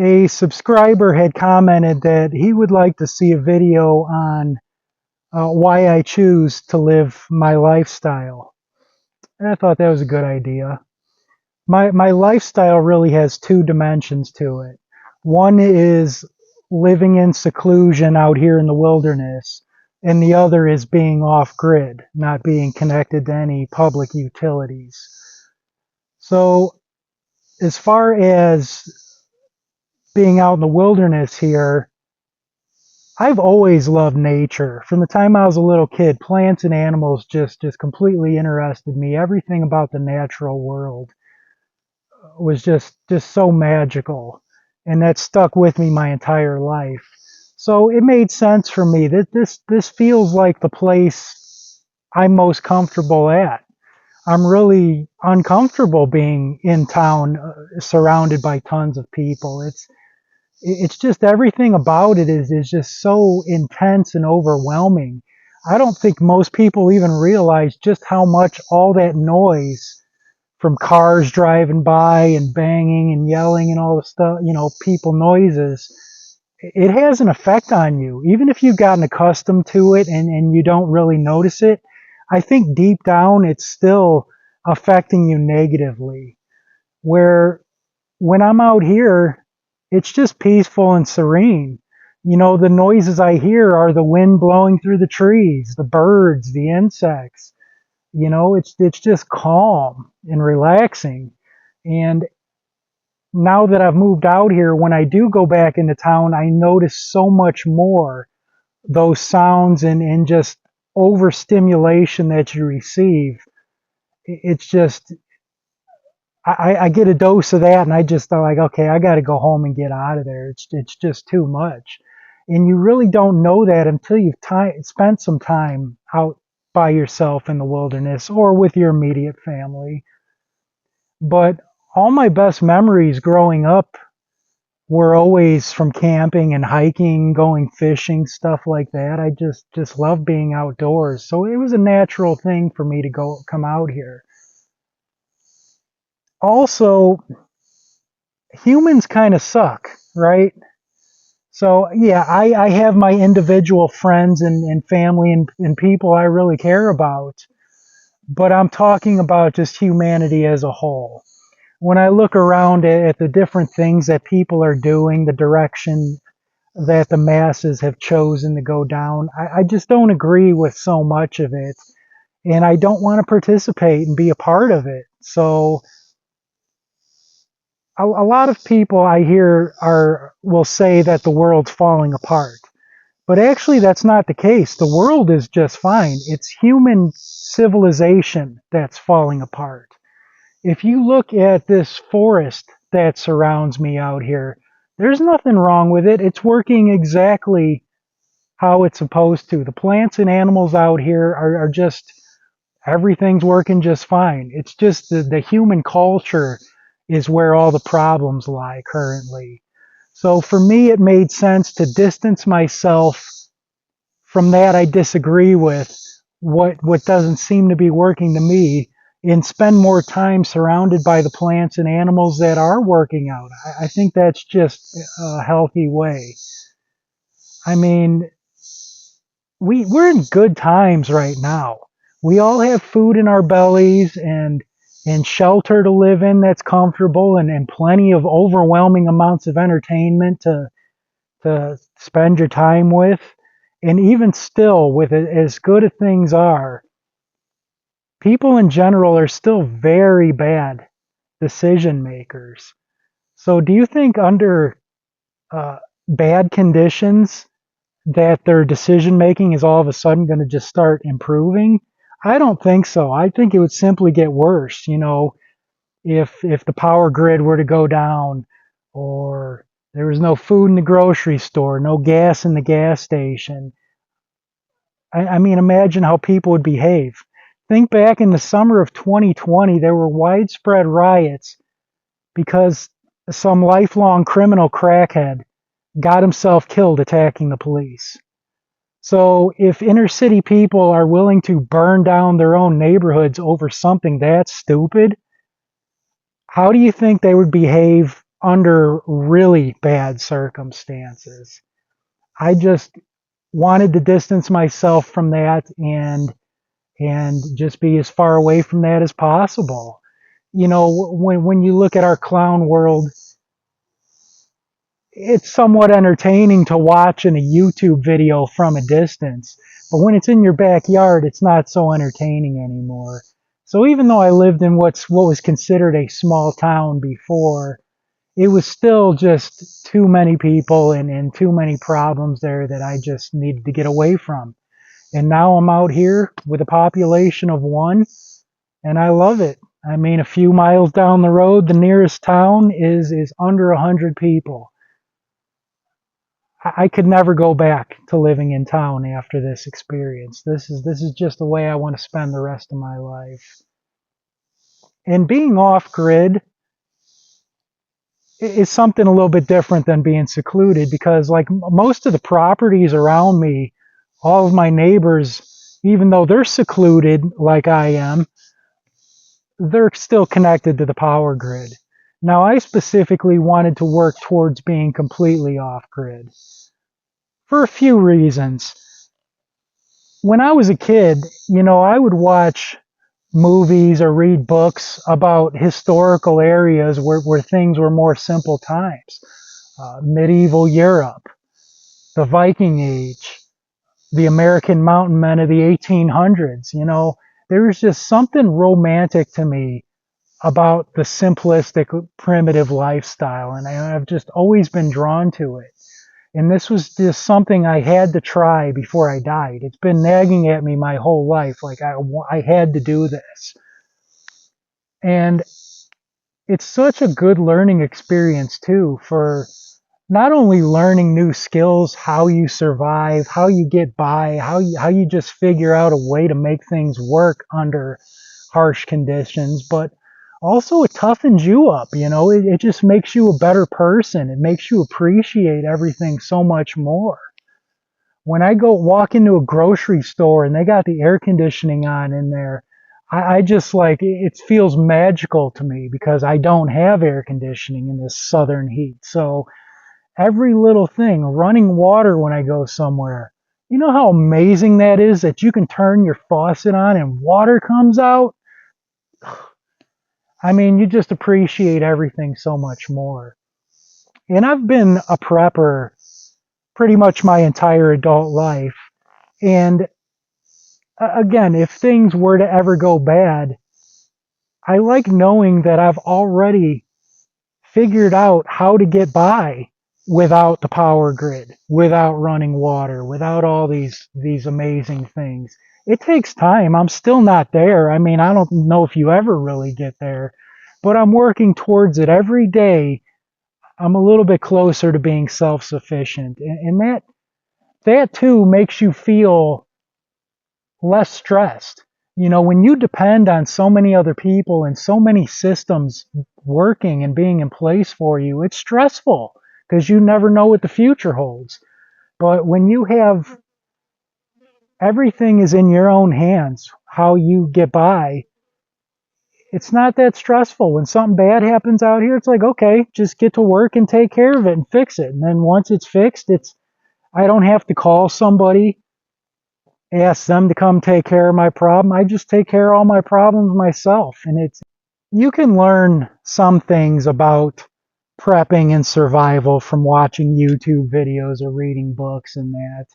A subscriber had commented that he would like to see a video on why I choose to live my lifestyle. And I thought that was a good idea. My lifestyle really has two dimensions to it. One is living in seclusion out here in the wilderness, and the other is being off grid, not being connected to any public utilities. So, as far as being out in the wilderness here, I've always loved nature. From the time I was a little kid, plants and animals just completely interested me. Everything about the natural world was just so magical, and that stuck with me my entire life. So it made sense for me that this feels like the place I'm most comfortable at. I'm really uncomfortable being in town, surrounded by tons of people. It's just everything about it is just so intense and overwhelming. I don't think most people even realize just how much all that noise from cars driving by and banging and yelling and all the stuff, people noises, it has an effect on you. Even if you've gotten accustomed to it and you don't really notice it, I think deep down it's still affecting you negatively. Where when I'm out here, it's just peaceful and serene. The noises I hear are the wind blowing through the trees, the birds, the insects. It's just calm and relaxing. And now that I've moved out here, when I do go back into town, I notice so much more those sounds and just overstimulation that you receive. It's just, I get a dose of that, and I just thought, like, okay, I got to go home and get out of there. It's just too much, and you really don't know that until you've spent some time out by yourself in the wilderness or with your immediate family. But all my best memories growing up were always from camping and hiking, going fishing, stuff like that. I just love being outdoors, so it was a natural thing for me to come out here. Also, humans kind of suck, right? So yeah, I have my individual friends and family and people I really care about, but I'm talking about just humanity as a whole. When I look around at the different things that people are doing, the direction that the masses have chosen to go down, I just don't agree with so much of it, and I don't want to participate and be a part of it. So a lot of people I hear will say that the world's falling apart. But actually, that's not the case. The world is just fine. It's human civilization that's falling apart. If you look at this forest that surrounds me out here, there's nothing wrong with it. It's working exactly how it's supposed to. The plants and animals out here are just, everything's working just fine. It's just the human culture is where all the problems lie currently. So for me, it made sense to distance myself from that I disagree with, what doesn't seem to be working to me, and spend more time surrounded by the plants and animals that are working out. I think that's just a healthy way. I mean, we're in good times right now. We all have food in our bellies and shelter to live in that's comfortable, and plenty of overwhelming amounts of entertainment to spend your time with. And even still, with it, as good as things are, people in general are still very bad decision makers. So, do you think under uh, bad conditions that their decision making is all of a sudden going to just start improving? I don't think so. I think it would simply get worse. If the power grid were to go down, or there was no food in the grocery store, no gas in the gas station. I mean, imagine how people would behave. Think back in the summer of 2020, there were widespread riots because some lifelong criminal crackhead got himself killed attacking the police. So if inner city people are willing to burn down their own neighborhoods over something that stupid, how do you think they would behave under really bad circumstances. I just wanted to distance myself from that and just be as far away from that as possible. You know, when you look at our clown world, it's somewhat entertaining to watch in a YouTube video from a distance. But when it's in your backyard, it's not so entertaining anymore. So even though I lived in what was considered a small town before, it was still just too many people and too many problems there that I just needed to get away from. And now I'm out here with a population of 1, and I love it. I mean, a few miles down the road, the nearest town is under 100 people. I could never go back to living in town after this experience. This is just the way I want to spend the rest of my life. And being off grid is something a little bit different than being secluded, because like most of the properties around me, all of my neighbors, even though they're secluded like I am, they're still connected to the power grid. Now, I specifically wanted to work towards being completely off grid for a few reasons. When I was a kid, you know, I would watch movies or read books about historical areas where things were more simple times. Medieval Europe, the Viking Age, the American mountain men of the 1800s. You know, there was just something romantic to me about the simplistic, primitive lifestyle, and I've just always been drawn to it. And this was just something I had to try before I died. It's been nagging at me my whole life, like I had to do this. And it's such a good learning experience too, for not only learning new skills, how you survive, how you get by, how you just figure out a way to make things work under harsh conditions, but also it toughens you up. You know, it just makes you a better person. It makes you appreciate everything so much more. When I go walk into a grocery store and they got the air conditioning on in there, I just like, it feels magical to me because I don't have air conditioning in this southern heat. So every little thing, running water when I go somewhere, you know how amazing that is, that you can turn your faucet on and water comes out? I mean, you just appreciate everything so much more. And I've been a prepper pretty much my entire adult life. And again, if things were to ever go bad, I like knowing that I've already figured out how to get by without the power grid, without running water, without all these amazing things. It takes time. I'm still not there. I mean, I don't know if you ever really get there, but I'm working towards it every day. I'm a little bit closer to being self-sufficient, and that too makes you feel less stressed. You know, when you depend on so many other people and so many systems working and being in place for you, it's stressful because you never know what the future holds. But when you have everything is in your own hands, how you get by, it's not that stressful. When something bad happens out here, it's like, okay, just get to work and take care of it and fix it. And then once it's fixed, I don't have to call somebody, ask them to come take care of my problem. I just take care of all my problems myself. And you can learn some things about prepping and survival from watching YouTube videos or reading books and that.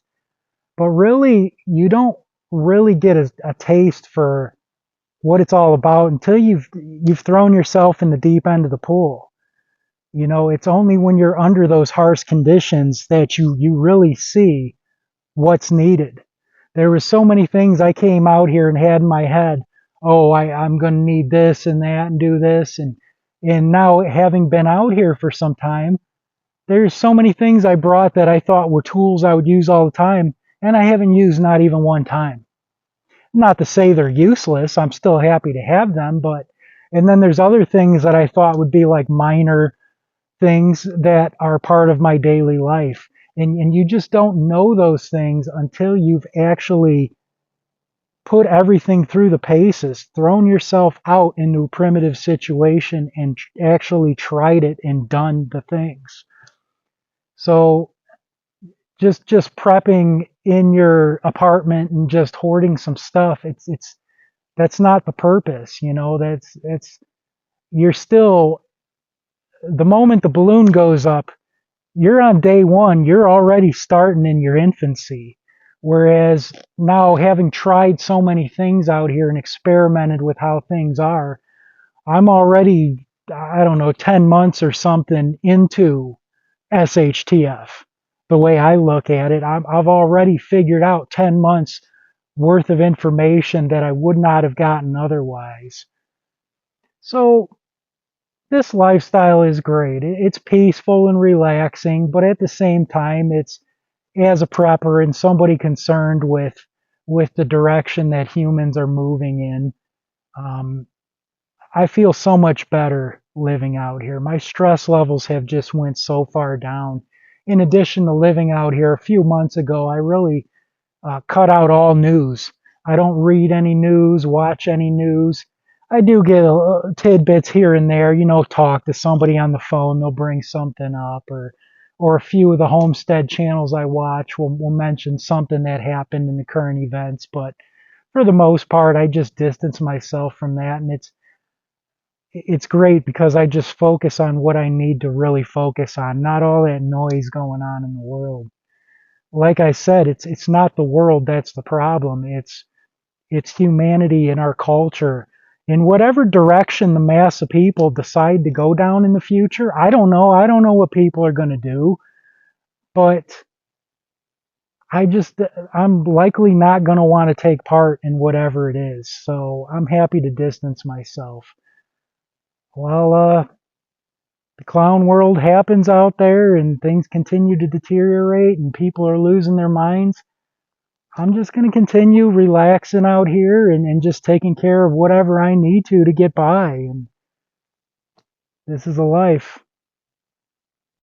But really, you don't really get a taste for what it's all about until you've thrown yourself in the deep end of the pool. You know, it's only when you're under those harsh conditions that you really see what's needed. There were so many things I came out here and had in my head. Oh, I'm going to need this and that and do this. And now having been out here for some time, there's so many things I brought that I thought were tools I would use all the time. And I haven't used not even one time. Not to say they're useless. I'm still happy to have them. And then there's other things that I thought would be like minor things that are part of my daily life. And you just don't know those things until you've actually put everything through the paces, thrown yourself out into a primitive situation and actually tried it and done the things. So just prepping in your apartment and just hoarding some stuff, it's that's not the purpose, you know. That's you're still, the moment the balloon goes up, you're on day one, you're already starting in your infancy. Whereas now, having tried so many things out here and experimented with how things are, I'm already, I don't know, 10 months or something into SHTF. The way I look at it, I've already figured out 10 months worth of information that I would not have gotten otherwise. So this lifestyle is great. It's peaceful and relaxing, but at the same time, it's, as a prepper and somebody concerned with the direction that humans are moving in, um, I feel so much better living out here. My stress levels have just went so far down. In addition to living out here, a few months ago, I really cut out all news. I don't read any news, watch any news. I do get tidbits here and there, you know, talk to somebody on the phone, they'll bring something up, or a few of the homestead channels I watch will mention something that happened in the current events. But for the most part, I just distance myself from that, and it's great because I just focus on what I need to really focus on, not all that noise going on in the world. Like I said, it's not the world that's the problem. It's humanity and our culture. In whatever direction the mass of people decide to go down in the future, I don't know. I don't know what people are going to do, but I just, I'm likely not going to want to take part in whatever it is. So I'm happy to distance myself. Well, the clown world happens out there and things continue to deteriorate and people are losing their minds. I'm just going to continue relaxing out here and just taking care of whatever I need to get by. And this is a life.